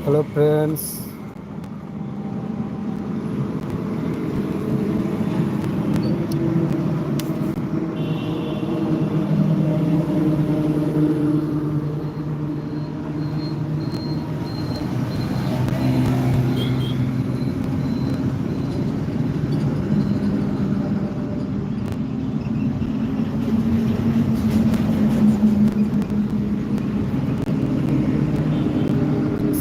Hello friends.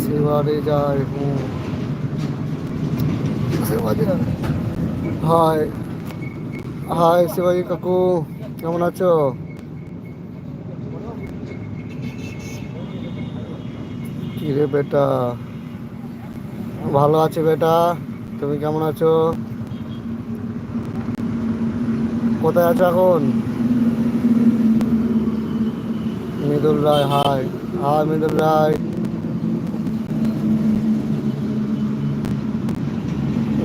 Shivaji जय हूँ। শিবাজি হাই। হাই শিবাজি কাকু, কেমন আছো? কি রে বেটা? ভালো আছি বেটা, তুমি কেমন আছো? কোথায় আছো এখন? মৃদুল রায় হাই। হাই মৃদুল রায়।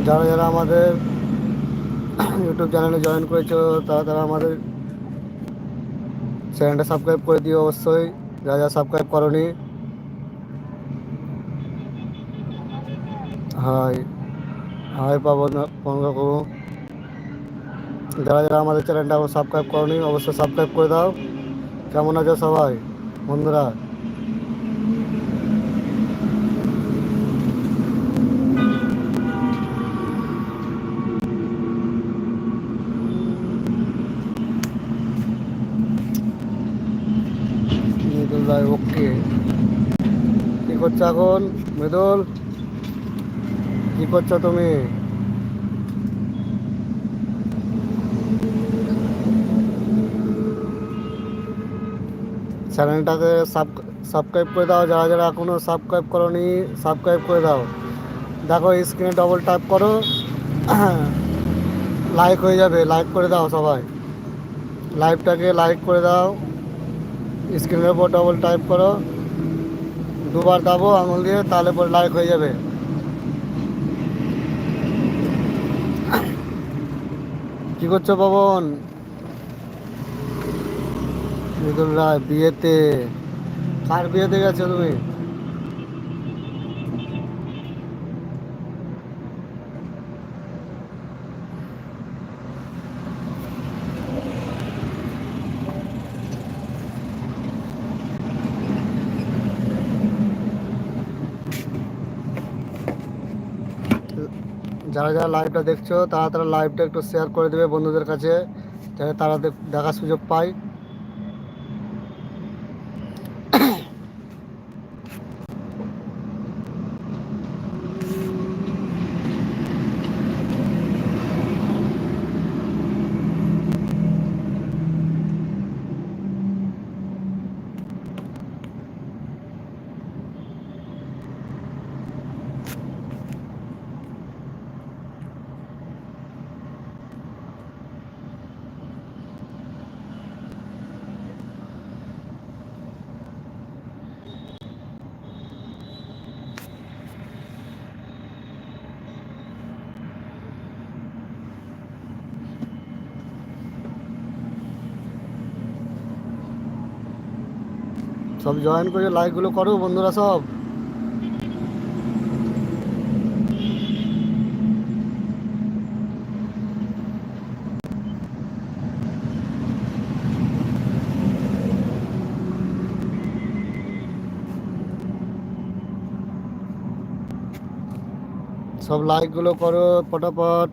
যারা যারা আমাদের ইউটিউব চ্যানেলে জয়েন করেছো তারা তারা আমাদের চ্যানেলটা সাবস্ক্রাইব করে দিও অবশ্যই, যারা যারা সাবস্ক্রাইব করনি। হাই। হাই পাবন পাবন কাকু। যারা যারা আমাদের চ্যানেলটা সাবস্ক্রাইব করনি অবশ্যই সাবস্ক্রাইব করে দাও। কেমন আছো সবাই বন্ধুরা? মৃদুল রায় ওকে। কি করছো এখন মৃদুল? কি করছো তুমি? চ্যানেলটাকে সাবস্ক্রাইব করে দাও, যারা যারা এখনো সাবস্ক্রাইব করনি সাবস্ক্রাইব করে দাও। দেখো স্ক্রিনে ডবল ট্যাপ করো, লাইক হয়ে যাবে, লাইক করে দাও সবাই। লাইভটাকে লাইক করে দাও, স্ক্রিনের উপর ডবল টাইপ করো, দুবার দাবো আঙুল দিয়ে, তাহলে পরে লাইক হয়ে যাবে। কি করছো পবন? মৃদুল রায় বিয়েতে। কার বিয়েতে গেছো তুমি? যারা যারা লাইভটা দেখছো তারা তারা লাইভটা একটু শেয়ার করে দেবে বন্ধুদের কাছে, যাতে তারা দেখার সুযোগ পায়। সব জয়েন করে লাইকগুলো করো বন্ধুরা সব। সব লাইকগুলো করো ফটাফট।